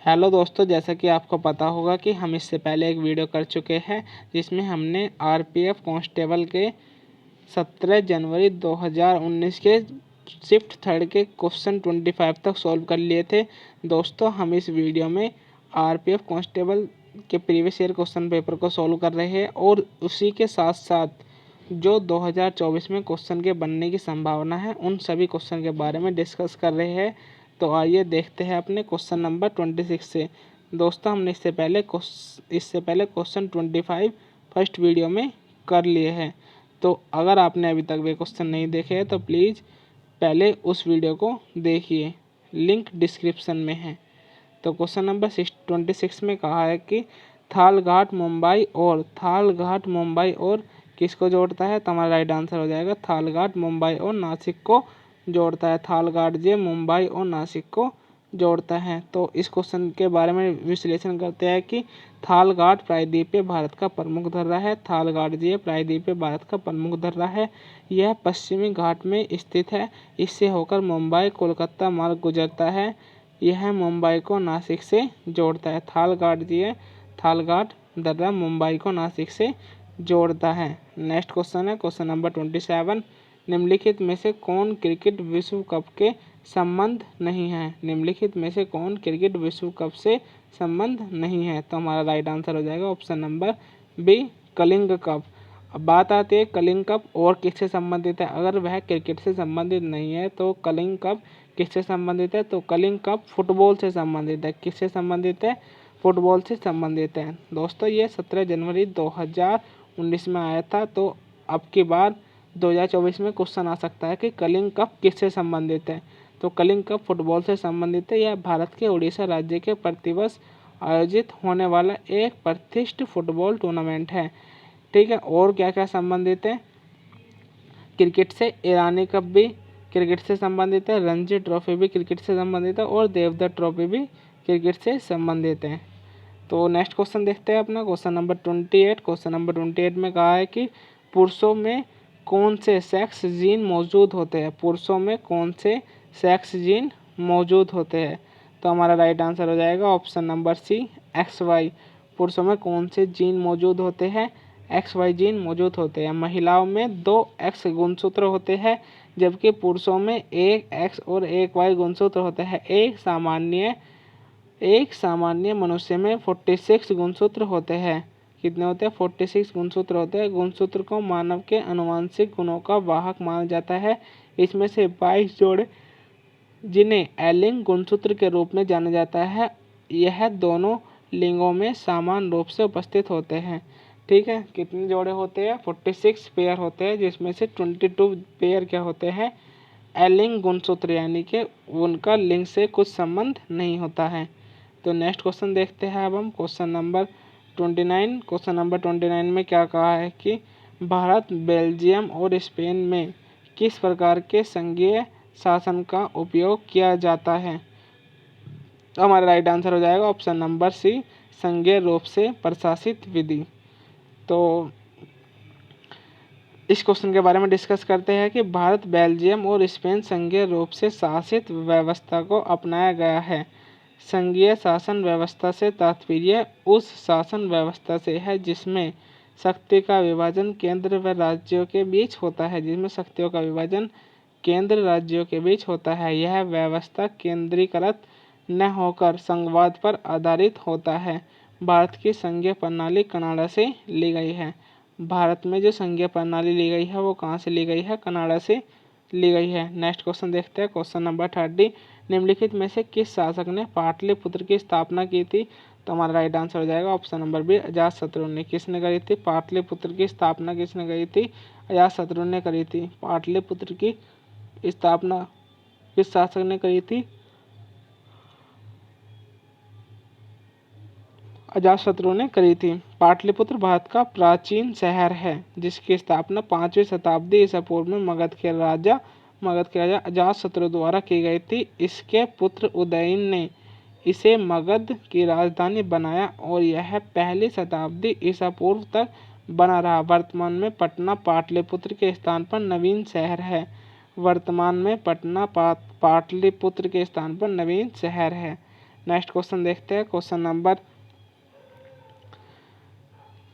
Hello दोस्तों, जैसा कि आपको पता होगा कि हम इससे पहले एक वीडियो कर चुके हैं जिसमें हमने आरपीएफ कांस्टेबल के 17 जनवरी 2019 के शिफ्ट थर्ड के क्वेश्चन 25 तक सॉल्व कर लिए थे। दोस्तों, हम इस वीडियो में आरपीएफ कांस्टेबल के प्रीवियस ईयर क्वेश्चन पेपर को सॉल्व कर रहे हैं और उसी के साथ साथ जो 2024 में क्वेश्चन के बनने की संभावना है उन सभी क्वेश्चन के बारे में डिस्कस कर रहे हैं। तो आइए देखते हैं अपने क्वेश्चन नंबर 26 से। दोस्तों, हमने इससे पहले क्वेश्चन 25 फर्स्ट वीडियो में कर लिए हैं। तो अगर आपने अभी तक वे क्वेश्चन नहीं देखे हैं तो प्लीज़ पहले उस वीडियो को देखिए, लिंक डिस्क्रिप्शन में है। तो क्वेश्चन नंबर 26 में कहा है कि थालघाट मुंबई और किसको जोड़ता है। तो हमारा राइट आंसर हो जाएगा थालघाट मुंबई और नासिक को जोड़ता है। थालघाट जे मुंबई और नासिक को जोड़ता है। तो इस क्वेश्चन के बारे में विश्लेषण करते हैं कि थालघाट प्रायद्वीपीय भारत का प्रमुख दर्रा है। थालघाट जे प्रायद्वीपीय भारत का प्रमुख दर्रा है। यह पश्चिमी घाट में स्थित है। इससे होकर मुंबई कोलकाता मार्ग गुजरता है। यह मुंबई को नासिक से जोड़ता है। थालघाट दर्रा मुंबई को नासिक से जोड़ता है। नेक्स्ट क्वेश्चन है क्वेश्चन नंबर 27। निम्नलिखित में से कौन क्रिकेट विश्व कप के संबंध नहीं है। निम्नलिखित में से कौन क्रिकेट विश्व कप से संबंध नहीं है। तो हमारा राइट आंसर हो जाएगा option number B, Kalinga cup. अब बात आती है कलिंग कप और किससे संबंधित है। अगर वह क्रिकेट से संबंधित नहीं है तो कलिंग कप किससे संबंधित है। तो कलिंग कप फुटबॉल से संबंधित है। किससे संबंधित है। फुटबॉल से संबंधित है। दोस्तों, ये 17 जनवरी 2019 में आया था। तो अब की बार 2024 में क्वेश्चन आ सकता है कि कलिंग कप किससे संबंधित है। तो कलिंग कप फुटबॉल से संबंधित है। यह भारत के उड़ीसा राज्य के प्रतिवर्ष आयोजित होने वाला एक प्रतिष्ठित फुटबॉल टूर्नामेंट है। ठीक है, और क्या क्या संबंधित है क्रिकेट से। ईरानी कप भी क्रिकेट से संबंधित है। रणजी ट्रॉफी भी क्रिकेट से संबंधित है और देवधर ट्रॉफी भी क्रिकेट से संबंधित है। तो नेक्स्ट क्वेश्चन देखते हैं अपना क्वेश्चन नंबर 28। क्वेश्चन नंबर 28 में कहा है कि पुरुषों में कौन से सेक्स जीन मौजूद होते हैं। पुरुषों में कौन से सेक्स जीन मौजूद होते हैं। तो हमारा राइट आंसर हो जाएगा ऑप्शन नंबर सी, XY। पुरुषों में कौन से जीन मौजूद होते हैं। XY जीन मौजूद होते हैं। महिलाओं में 2 X गुणसूत्र होते हैं जबकि पुरुषों में एक X और एक Y गुणसूत्र होते हैं। एक सामान्य मनुष्य में 46 गुणसूत्र होते हैं। कितने होते हैं। 46 गुणसूत्र होते हैं। गुणसूत्र को मानव के आनुवंशिक गुणों का वाहक माना जाता है। इसमें से 22 जोड़े जिन्हें एलिंग गुणसूत्र के रूप में जाना जाता है, यह दोनों लिंगों में समान रूप से उपस्थित होते हैं। ठीक है, कितने जोड़े होते हैं। 46 पेयर होते हैं जिसमें से 22 पेयर क्या होते हैं, एलिंग गुणसूत्र, यानी कि उनका लिंग से कुछ संबंध नहीं होता है। तो नेक्स्ट क्वेश्चन देखते हैं अब हम क्वेश्चन नंबर 29। क्वेश्चन नंबर 29 में क्या कहा है कि भारत, बेल्जियम और स्पेन में किस प्रकार के संघीय शासन का उपयोग किया जाता है। तो हमारा राइट आंसर हो जाएगा ऑप्शन नंबर सी, संघीय रूप से प्रशासित विधि। तो इस क्वेश्चन के बारे में डिस्कस करते हैं कि भारत, बेल्जियम और स्पेन संघीय रूप से शासित व्यवस्था को अपनाया गया है। संघीय शासन व्यवस्था से तात्पर्य उस शासन व्यवस्था से है जिसमें शक्ति का विभाजन केंद्र व राज्यों के बीच होता है। जिसमें शक्तियों का विभाजन केंद्र राज्यों के बीच होता है। यह व्यवस्था केंद्रीकृत न होकर संघवाद पर आधारित होता है। भारत की संघीय प्रणाली कनाडा से ली गई है। भारत में जो संघीय प्रणाली ली गई है वो कहाँ से ली गई है, कनाडा से ली गई है। नेक्स्ट क्वेश्चन देखते हैं क्वेश्चन नंबर 30। निम्नलिखित में से किस शासक ने पाटलिपुत्र की स्थापना की थी। तो हमारा राइट आंसर हो जाएगा ऑप्शन नंबर बी, अजातशत्रु ने। किसने करी थी पाटलिपुत्र की स्थापना, किसने करी थी, अजातशत्रु ने करी थी। पाटलिपुत्र की स्थापना किस शासक ने करी थी, अजातशत्रु ने करी थी। पाटलिपुत्र भारत का प्राचीन शहर है जिसकी स्थापना 5वीं शताब्दी ईसा पूर्व में मगध के राजा अजातशत्रु द्वारा की गई थी। इसके पुत्र उदयन ने इसे मगध की राजधानी बनाया और यह पहली शताब्दी ईसा पूर्व तक बना रहा। वर्तमान में पटना पाटलिपुत्र के स्थान पर नवीन शहर है। वर्तमान में पटना पाटलिपुत्र के स्थान पर नवीन शहर है। नेक्स्ट क्वेश्चन देखते हैं, क्वेश्चन नंबर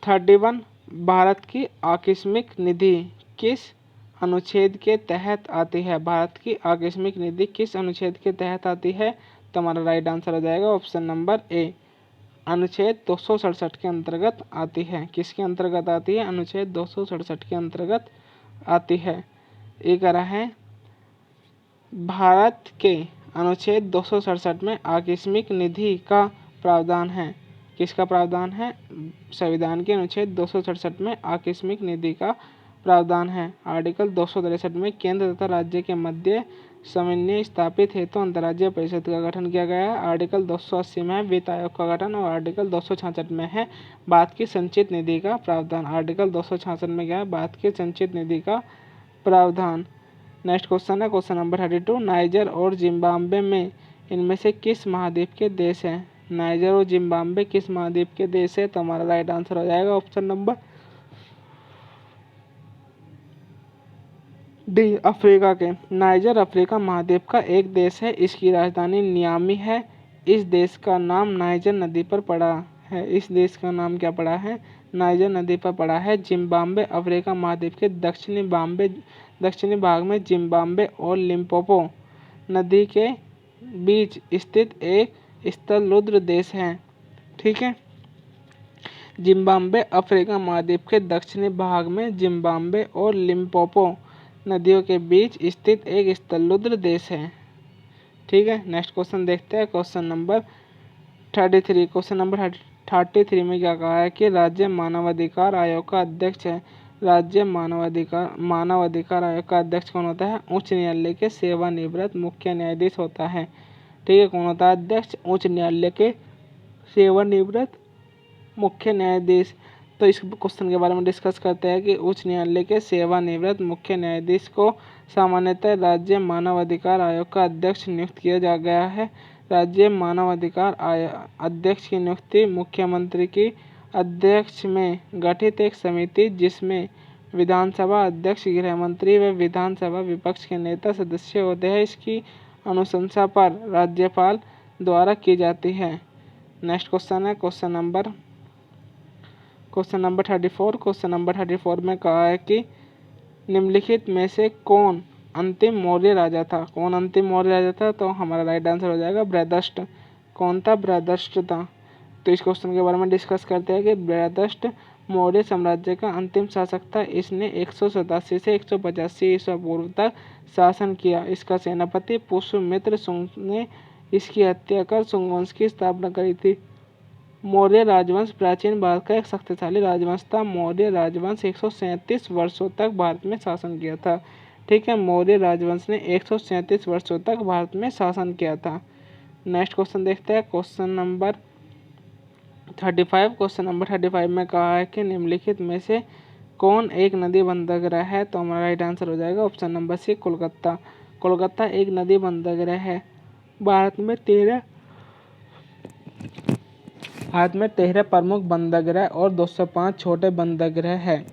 31। भारत की आकस्मिक निधि किस अनुच्छेद के तहत आती है? भारत की आकस्मिक निधि किस अनुच्छेद के तहत आती है? तो हमारा राइट आंसर हो जाएगा ऑप्शन नंबर ए, अनुच्छेद 267 के अंतर्गत आती है। किसके अंतर्गत आती है? अनुच्छेद 267 के अंतर्गत आती है। ये कह रहा है भारत के अनुच्छेद 267 में आकस्मिक निधि का प्रावधान है। किसका प्रावधान है? संविधान के अनुच्छेद 267 में आकस्मिक निधि का प्रावधान है। आर्टिकल 263 में केंद्र तथा राज्य के मध्य समन्वय स्थापित हेतु अंतर्राज्यीय परिषद का गठन किया गया है। आर्टिकल 280 में है वित्त आयोग का गठन और आर्टिकल 266 में है भारत की संचित निधि का प्रावधान। आर्टिकल 266 में क्या है? भारत की संचित निधि का प्रावधान। नेक्स्ट क्वेश्चन है क्वेश्चन नंबर 32। नाइजर और जिम्बाब्वे में इनमें से किस महाद्वीप के देश हैं? नाइजर और जिम्बाब्वे किस महाद्वीप के देश है? तो हमारा राइट आंसर हो जाएगा ऑप्शन नंबर डी, अफ्रीका के। नाइजर अफ्रीका महाद्वीप का एक देश है। इसकी राजधानी नियामी है। इस देश का नाम नाइजर नदी पर पड़ा है। इस देश का नाम क्या पड़ा है? नाइजर नदी पर पड़ा है। जिम्बाब्वे अफ्रीका महाद्वीप के दक्षिणी भाग में जिम्बाब्वे और लिम्पोपो नदी के बीच स्थित एक स्थलरुद्र देश है। ठीक है, जिम्बाब्वे अफ्रीका महाद्वीप के दक्षिणी भाग में जिम्बाब्वे और लिम्पोपो नदियों के बीच स्थित एक स्थलरुद्र देश है। ठीक है, नेक्स्ट क्वेश्चन देखते हैं, क्वेश्चन नंबर 33। क्वेश्चन नंबर 33 में क्या कहा है कि राज्य मानवाधिकार आयोग का अध्यक्ष है। राज्य मानवाधिकार आयोग का अध्यक्ष कौन होता है? उच्च न्यायालय के सेवानिवृत्त मुख्य न्यायाधीश होता है। ठीक है, कौन होता है अध्यक्ष? उच्च न्यायालय के सेवानिवृत्त मुख्य न्यायाधीश। तो इस क्वेश्चन के बारे में डिस्कस करते हैं कि उच्च न्यायालय के सेवानिवृत्त मुख्य न्यायाधीश को सामान्यतः राज्य मानवाधिकार आयोग का अध्यक्ष नियुक्त किया जा गया है। राज्य मानवाधिकार अध्यक्ष की नियुक्ति मुख्यमंत्री की अध्यक्ष में गठित एक समिति जिसमें विधानसभा अध्यक्ष, गृह मंत्री व विधानसभा विपक्ष के नेता सदस्य होते हैं, इसकी अनुशंसा पर राज्यपाल द्वारा की जाती है। नेक्स्ट क्वेश्चन है क्वेश्चन नंबर 34। क्वेश्चन नंबर 34 में कहा है कि निम्नलिखित में से कौन अंतिम मौर्य राजा था? कौन अंतिम मौर्य राजा था? तो हमारा राइट आंसर हो जाएगा बृहदष्ट। कौन था? बृहदष्ट था। तो इस क्वेश्चन के बारे में डिस्कस करते हैं कि बृहदष्ट मौर्य साम्राज्य का अंतिम शासक था। इसने 187 से 185 ईसा पूर्व तक शासन किया। इसका सेनापति पुष्यमित्र शुंग ने इसकी हत्या कर शुंग वंश की स्थापना करी थी। मौर्य राजवंश प्राचीन भारत का एक शक्तिशाली राजवंश था। मौर्य राजवंश 137 वर्षों तक भारत में शासन किया था। ठीक है, मौर्य राजवंश ने 137 वर्षों तक भारत में शासन किया था। नेक्स्ट क्वेश्चन देखते हैं, क्वेश्चन नंबर 35। क्वेश्चन नंबर 35 में कहा है कि निम्नलिखित में से कौन एक नदी बंदरगाह है? तो हमारा राइट आंसर हो जाएगा option number C, Kolkata. Kolkata एक नदी बंदरगाह है। भारत में 13 प्रमुख बंदरगाह और 205 छोटे बंदरगाह हैं।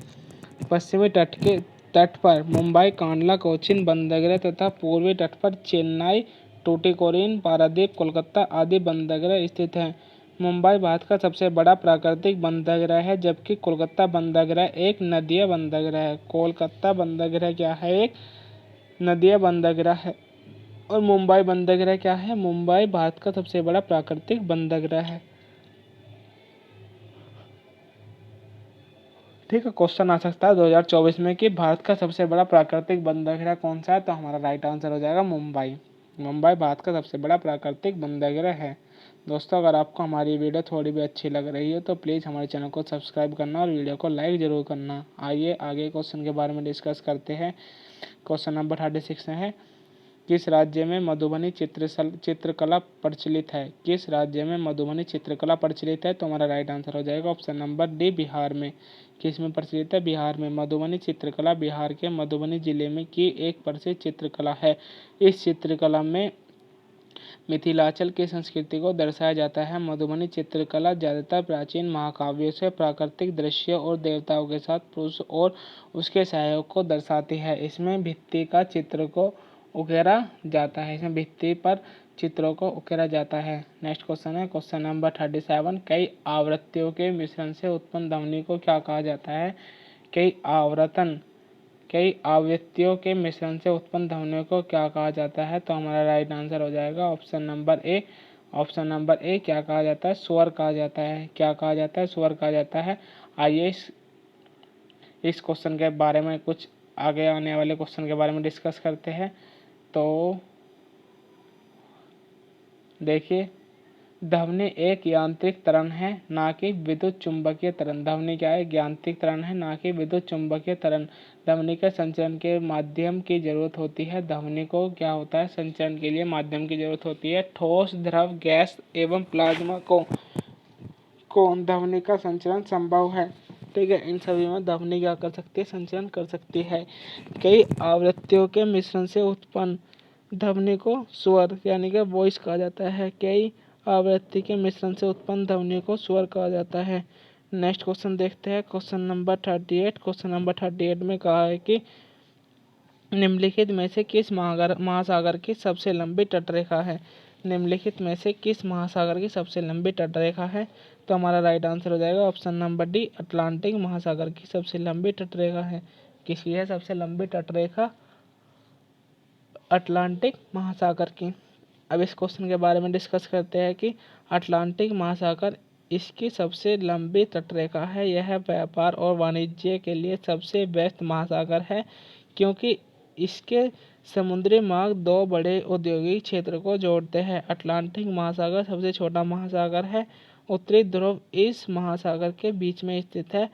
पश्चिमी तट पर मुंबई, कांडला, कोचीन बंदरगाह तथा पूर्वी तट पर चेन्नई, टूटिकोरिन, पारादीप, कोलकाता आदि बंदरगाह स्थित हैं। मुंबई भारत का सबसे बड़ा प्राकृतिक बंदरगाह है, जबकि कोलकाता बंदरगाह एक नदीय बंदरगाह है। कोलकाता बंदरगाह क्या है? एक नदीय बंदरगाह है। और मुंबई बंदरगाह क्या है? मुंबई भारत का सबसे बड़ा प्राकृतिक बंदरगाह है। ठीक है, क्वेश्चन आ सकता है 2024 में कि भारत का सबसे बड़ा प्राकृतिक बंदरगाह कौन सा है? तो हमारा राइट आंसर हो जाएगा मुंबई। मुंबई भारत का सबसे बड़ा प्राकृतिक बंदरगाह है। दोस्तों, अगर आपको हमारी वीडियो थोड़ी भी अच्छी लग रही है तो प्लीज़ हमारे चैनल को सब्सक्राइब करना और वीडियो को लाइक ज़रूर करना। आइए आगे क्वेश्चन के बारे में डिस्कस करते हैं। क्वेश्चन नंबर 36 है, किस राज्य में मधुबनी चित्रकला प्रचलित है? किस राज्य में मधुबनी चित्रकला प्रचलित है? तो हमारा राइट आंसर हो जाएगा ऑप्शन नंबर डी, बिहार में। किस में प्रचलित है? बिहार में। मधुबनी चित्रकला बिहार के मधुबनी जिले में की एक प्रसिद्ध चित्रकला है। इस चित्रकला में मिथिलांचल की संस्कृति को दर्शाया जाता है। मधुबनी चित्रकला ज़्यादातर प्राचीन महाकाव्यों से प्राकृतिक दृश्यों और देवताओं के साथ पुरुष और उसके सहयोग को दर्शाती है। इसमें भित्ति का चित्र को उकेरा जाता है। इसमें भित्ति पर चित्रों को उकेरा जाता है। नेक्स्ट क्वेश्चन है क्वेश्चन नंबर 37। कई आवृत्तियों के मिश्रण से उत्पन्न ध्वनि को क्या कहा जाता है? कई आवृत्तियों के मिश्रण से उत्पन्न ध्वनि को क्या कहा जाता है? तो हमारा राइट आंसर हो जाएगा option number A. Option number A क्या कहा जाता है? स्वर कहा जाता है। क्या कहा जाता है? स्वर कहा जाता है। आइए इस क्वेश्चन के बारे में कुछ आगे आने वाले क्वेश्चन के बारे में डिस्कस करते हैं। तो देखिए, ध्वनि एक यांत्रिक त्वरण है, ना कि विद्युत चुंबकीय त्वरण। ध्वनि क्या है? यांत्रिक त्वरण है, ना कि विद्युत चुंबकीय त्वरण। ध्वनि के संचरण के माध्यम की जरूरत होती है। ध्वनि को क्या होता है? संचरण के लिए माध्यम की जरूरत होती है। ठोस, द्रव, गैस एवं प्लाज्मा को ध्वनि का संचरण संभव है। ठीक है, इन सभी में ध्वनि क्या कर सकती है? संचरण कर सकती है। कई आवृत्तियों के मिश्रण से उत्पन्न ध्वनि को स्वर यानी कि वॉइस कहा जाता है। कई आवृत्ति के मिश्रण से उत्पन्न ध्वनि को स्वर कहा जाता है। नेक्स्ट क्वेश्चन देखते हैं क्वेश्चन नंबर 38। क्वेश्चन नंबर 38 में कहा है कि निम्नलिखित में से किस महासागर की सबसे लंबी तटरेखा है? निम्नलिखित में से किस महासागर की सबसे लंबी तटरेखा है? तो हमारा राइट आंसर हो जाएगा ऑप्शन नंबर डी। अटलांटिक महासागर की सबसे लंबी तटरेखा है। किसकी है सबसे लंबी तटरेखा? अटलांटिक महासागर की। अब इस क्वेश्चन के बारे में डिस्कस करते हैं कि अटलांटिक महासागर इसकी सबसे लंबी तटरेखा है। यह व्यापार और वाणिज्य के लिए सबसे व्यस्त महासागर है, क्योंकि इसके समुद्री मार्ग दो बड़े औद्योगिक क्षेत्र को जोड़ते हैं। अटलांटिक महासागर सबसे छोटा महासागर है। उत्तरी ध्रुव इस महासागर के बीच में स्थित है।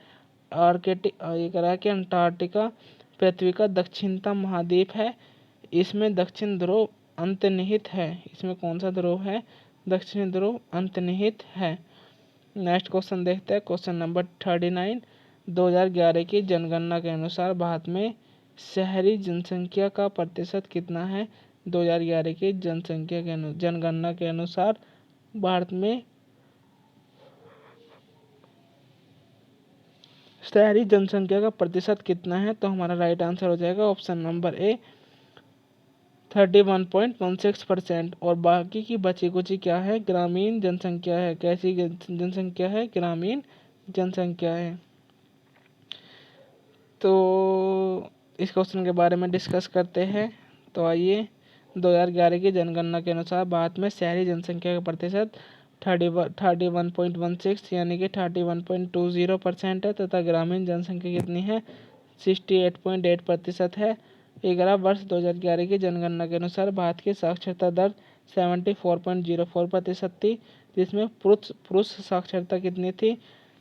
अंटार्कटिका पृथ्वी का दक्षिणतम महाद्वीप है। इसमें दक्षिण ध्रुव अंतर्निहित है। इसमें कौन सा ध्रुव है? दक्षिण ध्रुव अंतर्निहित है। नेक्स्ट क्वेश्चन देखते हैं क्वेश्चन नंबर 39। 2011 की जनगणना के अनुसार भारत में शहरी जनसंख्या का प्रतिशत कितना है? 2011 की जनगणना के अनुसार भारत में शहरी जनसंख्या का प्रतिशत कितना है? तो हमारा राइट आंसर हो जाएगा ऑप्शन नंबर ए 31.16%। और बाकी की बची कुची क्या है? ग्रामीण जनसंख्या है। कैसी जनसंख्या है? ग्रामीण जनसंख्या है। तो इस क्वेश्चन के बारे में डिस्कस करते हैं। तो आइए, 2011 की जनगणना के अनुसार भारत में शहरी जनसंख्या का प्रतिशत 31.16 यानी कि 31.20% है, तथा ग्रामीण जनसंख्या कितनी है? 68.8% है। 11 वर्ष 2011 की जनगणना के अनुसार भारत की साक्षरता दर 74.04% थी, जिसमें पुरुष साक्षरता कितनी थी?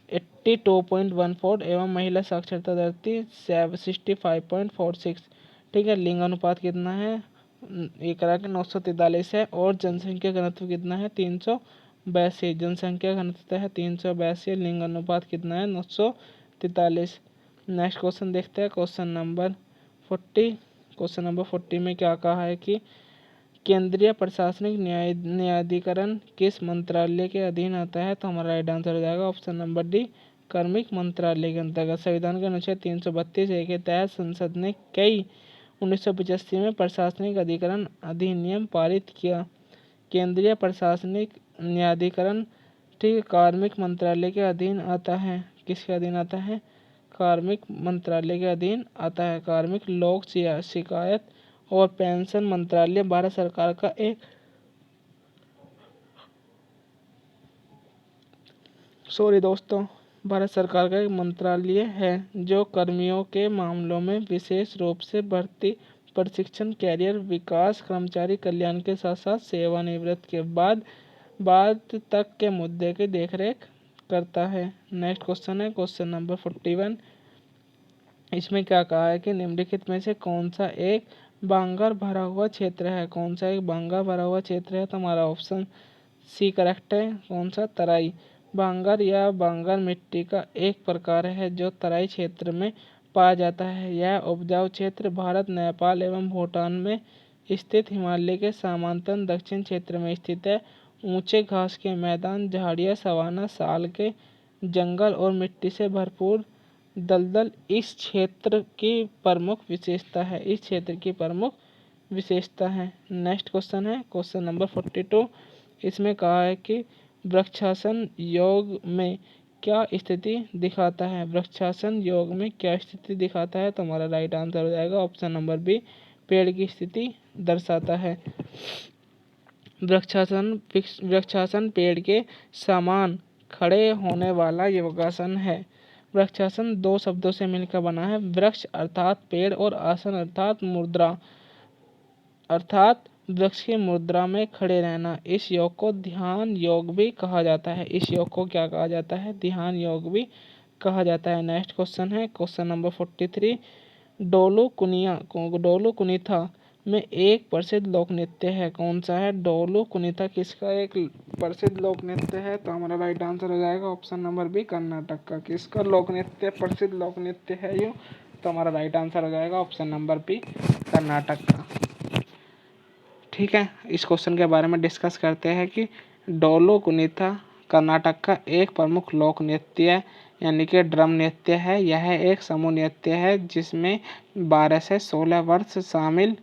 82.14 एवं महिला साक्षरता दर थी 65.46। ठीक है, लिंग अनुपात कितना है? 943 है। और जनसंख्या घनत्व कितना है? 382। जनसंख्या घनत्व है 382। लिंग अनुपात कितना है? 943। नेक्स्ट क्वेश्चन देखते हैं क्वेश्चन नंबर 40। क्वेश्चन नंबर 40 में क्या कहा है कि केंद्रीय प्रशासनिक न्यायाधिकरण किस मंत्रालय के अधीन आता है? तो हमारा राइट आंसर हो जाएगा ऑप्शन नंबर डी, कार्मिक मंत्रालय के अंतर्गत। संविधान के अनुच्छेद 332 के तहत संसद ने 1985 में प्रशासनिक अधिकरण अधिनियम पारित किया। केंद्रीय प्रशासनिक न्यायाधिकरण ठीक कार्मिक मंत्रालय के अधीन आता है। किसके अधीन आता है? कार्मिक मंत्रालय के अधीन आता है। कार्मिक लोक शिकायत और पेंशन मंत्रालय भारत सरकार का एक भारत सरकार का एक मंत्रालय है जो कर्मियों के मामलों में विशेष रूप से भर्ती, प्रशिक्षण, कैरियर विकास, कर्मचारी कल्याण के साथ साथ सेवानिवृत्ति के बाद तक के मुद्दे की देखरेख करता है। नेक्स्ट क्वेश्चन है क्वेश्चन नंबर 41। इसमें क्या कहा है कि निम्नलिखित में से कौन सा एक बांगर भरा हुआ क्षेत्र है? कौन सा एक बांगर भरा हुआ क्षेत्र है? तो हमारा ऑप्शन सी करेक्ट है। कौन सा? तराई। बांगर या बांगर मिट्टी का एक प्रकार है जो तराई क्षेत्र में पाया जाता है। यह उपजाऊ क्षेत्र भारत, नेपाल एवं भूटान में स्थित हिमालय के समांतर दक्षिण क्षेत्र में स्थित है। ऊंचे घास के मैदान, झाड़ियाँ, सवाना, साल के जंगल और मिट्टी से भरपूर दलदल इस क्षेत्र की प्रमुख विशेषता है। विशेषता है। नेक्स्ट क्वेश्चन है क्वेश्चन नंबर 42। इसमें कहा है कि वृक्षासन योग में क्या स्थिति दिखाता है। वृक्षासन योग में क्या स्थिति दिखाता है, तो हमारा राइट आंसर हो जाएगा ऑप्शन नंबर बी, पेड़ की स्थिति दर्शाता है। वृक्षासन पेड़ के समान खड़े होने वाला योगासन है। वृक्षासन दो शब्दों से मिलकर बना है, वृक्ष अर्थात पेड़ और आसन अर्थात मुद्रा, अर्थात वृक्ष की मुद्रा में खड़े रहना। इस योग को ध्यान योग भी कहा जाता है। इस योग को क्या कहा जाता है, ध्यान योग भी कहा जाता है। नेक्स्ट क्वेश्चन है क्वेश्चन नंबर 43। डोलू कुनीथा में एक प्रसिद्ध लोक नृत्य है, कौन सा है। डोलू कुनीथा किसका एक प्रसिद्ध लोक नृत्य है, तो हमारा राइट आंसर हो जाएगा ऑप्शन नंबर बी, कर्नाटक का। किसका लोक नृत्य प्रसिद्ध लोक नृत्य है यूँ, तो हमारा राइट आंसर हो जाएगा ऑप्शन नंबर बी, कर्नाटक का। ठीक है, इस क्वेश्चन के बारे में डिस्कस करते हैं कि डोलू कुनीथा कर्नाटक का एक प्रमुख लोक नृत्य यानी कि ड्रम नृत्य है। यह एक समूह नृत्य है जिसमें 12 से 16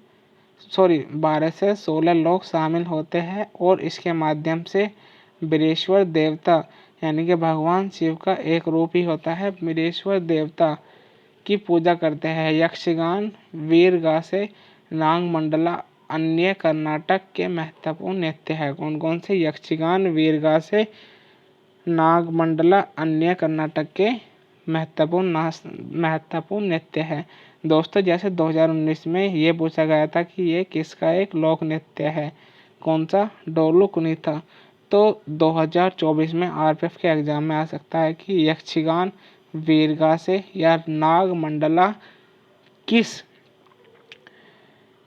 लोग शामिल होते हैं और इसके माध्यम से वीरेश्वर देवता यानी कि भगवान शिव का एक रूप ही होता है, वीरेश्वर देवता की पूजा करते हैं। यक्षगान, वीरगासे, नागमंडला अन्य कर्नाटक के महत्वपूर्ण नृत्य है। कौन कौन से, यक्षगान, वीरगासे, नागमंडला अन्य कर्नाटक के महत्वपूर्ण नृत्य है। दोस्तों, जैसे 2019 में ये पूछा गया था कि ये किसका एक लोक नृत्य है, कौन सा, डोलू कुनीथा। तो 2024 में आरपीएफ के एग्जाम में आ सकता है कि यक्षगान, वीरगासे या नागमंडला किस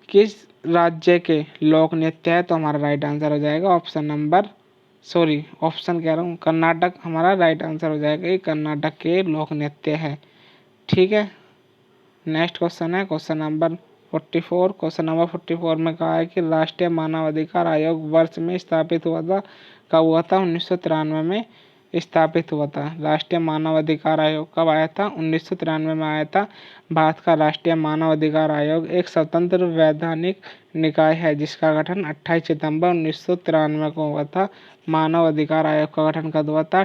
किस राज्य के लोक नृत्य है, तो हमारा राइट आंसर हो जाएगा ऑप्शन कह रहा हूँ, कर्नाटक हमारा राइट आंसर हो जाएगा। ये कर्नाटक के लोक नृत्य है। ठीक है, नेक्स्ट क्वेश्चन है क्वेश्चन नंबर 44। क्वेश्चन नंबर 44 में कहा है कि राष्ट्रीय मानवाधिकार आयोग वर्ष में स्थापित हुआ था, कब हुआ था, 1993 में स्थापित हुआ था। राष्ट्रीय मानवाधिकार आयोग कब आया था, 1993 में आया था। भारत का राष्ट्रीय मानवाधिकार आयोग एक स्वतंत्र वैधानिक निकाय है जिसका गठन 28 सितंबर 1993 को हुआ था। मानव अधिकार आयोग का गठन कब हुआ था,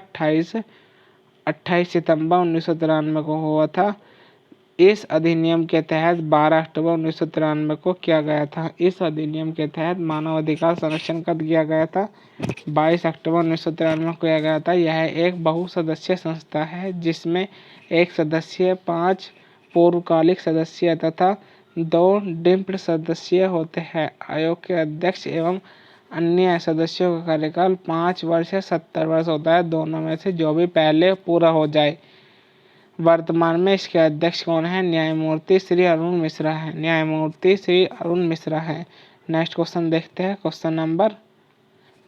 28 सितंबर 1993 को हुआ था। इस अधिनियम के तहत 12 अक्टूबर 1993 को किया गया था। इस अधिनियम के तहत मानव अधिकार संरक्षण कब किया गया था, 22 अक्टूबर 1993 को किया गया था। यह एक बहुसदस्यीय संस्था है जिसमें एक सदस्य, 5 पूर्णकालिक सदस्य तथा 2 डिम्ड सदस्य होते हैं। आयोग के अध्यक्ष एवं अन्य सदस्यों का कार्यकाल 5 वर्ष या 70 वर्ष होता है, दोनों में से जो भी पहले पूरा हो जाए। वर्तमान में इसके अध्यक्ष कौन है, न्यायमूर्ति श्री अरुण मिश्रा है। नेक्स्ट क्वेश्चन देखते हैं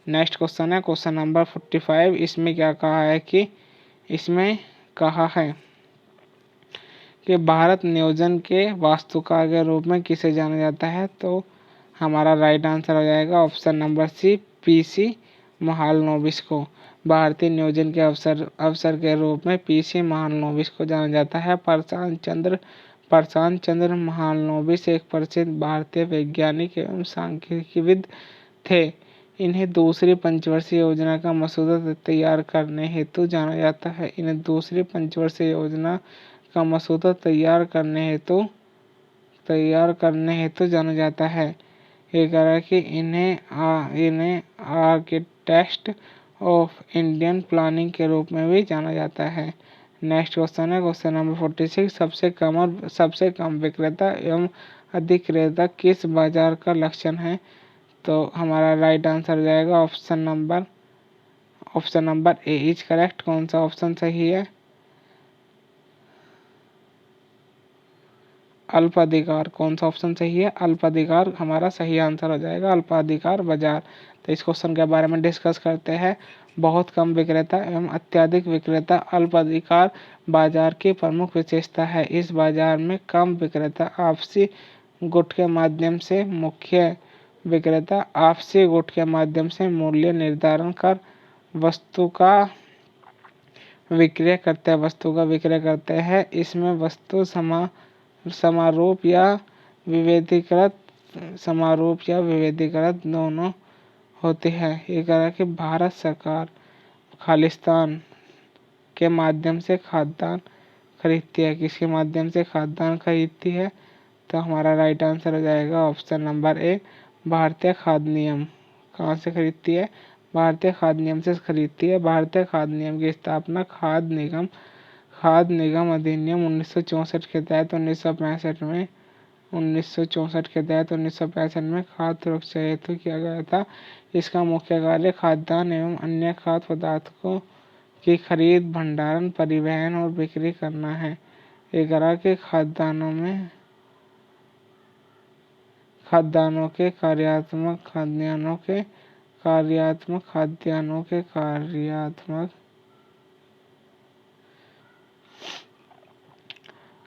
नेक्स्ट क्वेश्चन है क्वेश्चन नंबर 45। इसमें क्या कहा है कि भारत नियोजन के वास्तुकार के रूप में किसे जाना जाता है, तो हमारा राइट आंसर हो जाएगा option number C, P C Mahalanobis को। भारतीय नियोजन के अवसर के रूप में पीसी महालनोबिस को जाना जाता है। प्रशांत चंद्र महालनोबिस एक प्रसिद्ध भारतीय वैज्ञानिक एवं सांख्यिकीविद थे। इन्हें दूसरी पंचवर्षीय योजना का मसौदा तैयार करने हेतु जाना जाता है। जाना जाता है। ये कह रहा है कि इन्हें आर्किटेक्ट ऑफ इंडियन प्लानिंग के रूप में भी जाना जाता है। नेक्स्ट क्वेश्चन है क्वेश्चन नंबर 46। सबसे कम विक्रेता एवं अधिक क्रेता किस बाजार का लक्षण है, तो हमारा राइट आंसर हो जाएगा option number A is correct. कौन सा ऑप्शन सही है, अल्पाधिकार। कौन सा ऑप्शन सही है, अल्पाधिकार हमारा सही आंसर हो जाएगा, अल्पाधिकार बाजार। तो इस क्वेश्चन के बारे में डिस्कस करते हैं। बहुत कम विक्रेता एवं अत्यधिक विक्रेता अल्पाधिकार बाजार की प्रमुख विशेषता है। इस बाजार में कम विक्रेता आपसी गुट के माध्यम से मूल्य निर्धारण कर वस्तु का विक्रय करते हैं। इसमें वस्तु समारोप या विभेदीकृत समारूप या विभेदीकृत दोनों होते हैं। ये करा कि भारत सरकार खालिस्तान के माध्यम से खाद्यान्न खरीदती है। किसके माध्यम से खाद्यान्न खरीदती है? तो हमारा राइट आंसर हो जाएगा ऑप्शन नंबर ए, भारतीय खाद्य नियम। कहाँ से खरीदती है? भारतीय खाद्य नियम से खरीदती है। भारतीय खाद्य नियम की स्थापना खाद्य निगम अधिनियम 1964 के तहत 1965 में खाद्य सुरक्षा हेतु किया गया था। इसका मुख्य कार्य खाद्यान्न एवं अन्य खाद्य पदार्थों की खरीद, भंडारण, परिवहन और बिक्री करना है। एक तरह के खाद्यान्नों के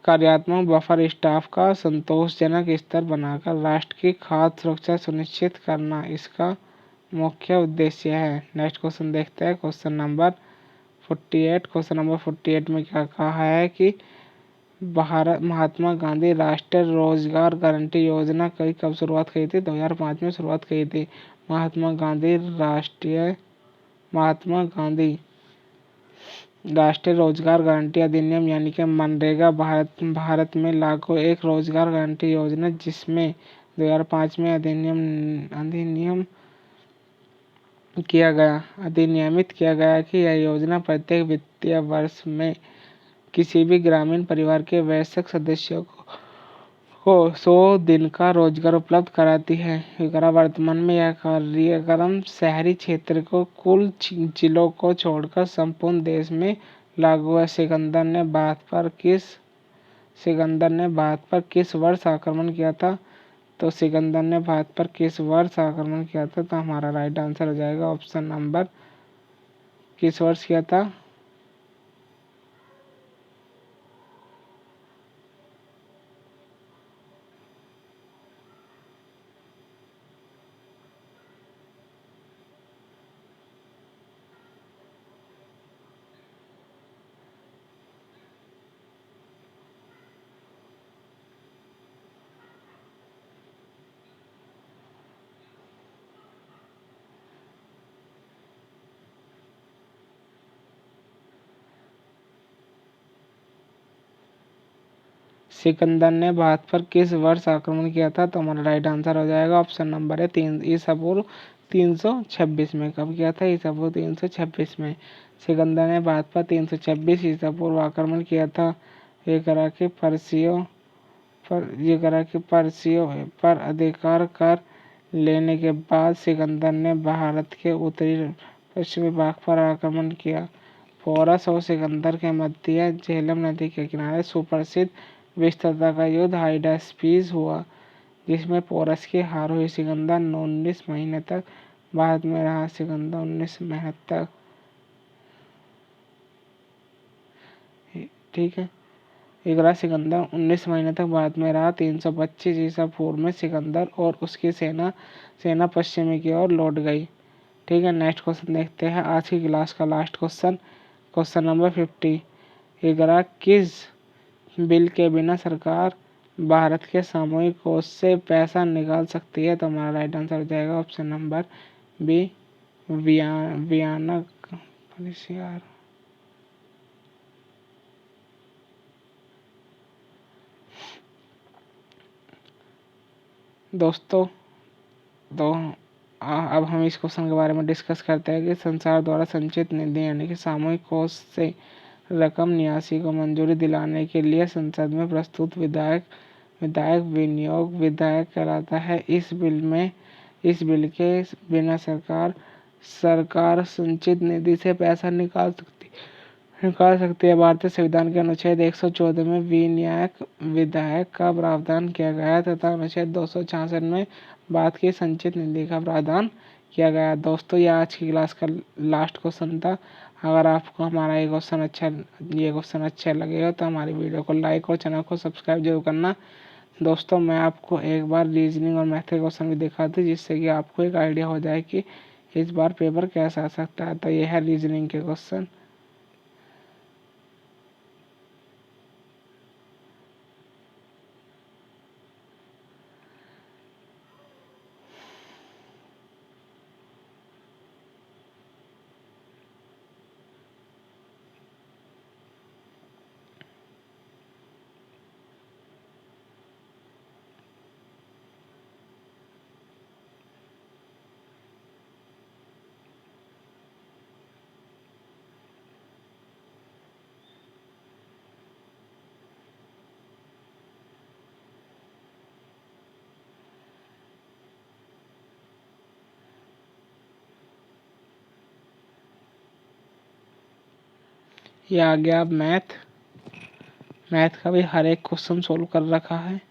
कार्यात्मक बफर स्टॉक का संतोषजनक स्तर बनाकर राष्ट्र की खाद्य सुरक्षा सुनिश्चित करना इसका मुख्य उद्देश्य है। नेक्स्ट क्वेश्चन देखते हैं, क्वेश्चन नंबर 48 में क्या कहा है कि महात्मा गांधी राष्ट्रीय रोजगार गारंटी योजना की कब शुरुआत की थी? 2005 में शुरुआत की थी। महात्मा गांधी राष्ट्रीय रोजगार गारंटी अधिनियम यानी कि मनरेगा भारत में लागू एक रोजगार गारंटी योजना, जिसमें 2005 में अधिनियमित किया गया कि यह योजना प्रत्येक वित्तीय वर्ष में किसी भी ग्रामीण परिवार के वयस्क सदस्यों को 100 दिन का रोजगार उपलब्ध कराती है। वर्तमान में यह कार्यक्रम शहरी क्षेत्र को कुल जिलों को छोड़कर संपूर्ण देश में लागू है। सिकंदर ने भारत पर किस वर्ष आक्रमण किया था? तो सिकंदर ने भारत पर किस वर्ष आक्रमण किया था? तो हमारा राइट आंसर हो जाएगा ऑप्शन नंबर, किस वर्ष किया था? सिकंदर ने भारत पर किस वर्ष आक्रमण किया था? तो हमारा राइट आंसर हो जाएगा ऑप्शन नंबर है 3 ईसा पूर्व 326 में। कब किया था? ईसा पूर्व 326 में सिकंदर ने भारत पर 326 ईसा पूर्व आक्रमण किया था। ये करा के पर्सियों पर अधिकार कर लेने के बाद सिकंदर ने भारत के उत्तरी पश्चिमी भाग पर आक्रमण किया। पोरस और सिकंदर के मध्य झेलम नदी के किनारे सुप्रसिद्ध विस्तृतता का युद्ध हाइडास्पीस हुआ, जिसमें पोरस की हार हुई। सिकंदर 19 महीने तक भारत में रहा। सिकंदर 19 महीने तक, ठीक है, सिकंदर 19 महीने तक भारत में रहा। 325 ईसा पूर्व में सिकंदर और उसकी सेना पश्चिमी की ओर लौट गई। ठीक है, नेक्स्ट क्वेश्चन देखते हैं, आज की क्लास का लास्ट क्वेश्चन, क्वेश्चन नंबर 50। किस बिल के बिना सरकार भारत के सामूहिक कोष से पैसा निकाल सकती है? तो हमारा राइट आंसर हो जाएगा option number B, Vienna policy. दोस्तों अब हम इस क्वेश्चन के बारे में डिस्कस करते हैं कि संसार द्वारा संचित निधि यानी कि सामूहिक कोष से रकम निकासी को मंजूरी दिलाने के लिए संसद में प्रस्तुत विधेयक विनियोग विधेयक कहलाता है। इस बिल के बिना सरकार संचित निधि से पैसा निकाल सकती है। भारतीय संविधान के अनुच्छेद 114 में विधेयक का प्रावधान किया गया तथा अनुच्छेद 266 में भारत की संचित निधि का प्रावधान किया गया। दोस्तों, यह आज की क्लास का लास्ट क्वेश्चन था। अगर आपको हमारा ये क्वेश्चन अच्छा लगे हो तो हमारी वीडियो को लाइक और चैनल को सब्सक्राइब जरूर करना। दोस्तों, मैं आपको एक बार रीजनिंग और मैथ के क्वेश्चन भी दिखा दूँ, जिससे कि आपको एक आइडिया हो जाए कि इस बार पेपर कैसा आ सकता है। तो यह है रीजनिंग के क्वेश्चन। ये आ गया अब मैथ। मैथ का भी हर एक क्वेश्चन सोल्व कर रखा है।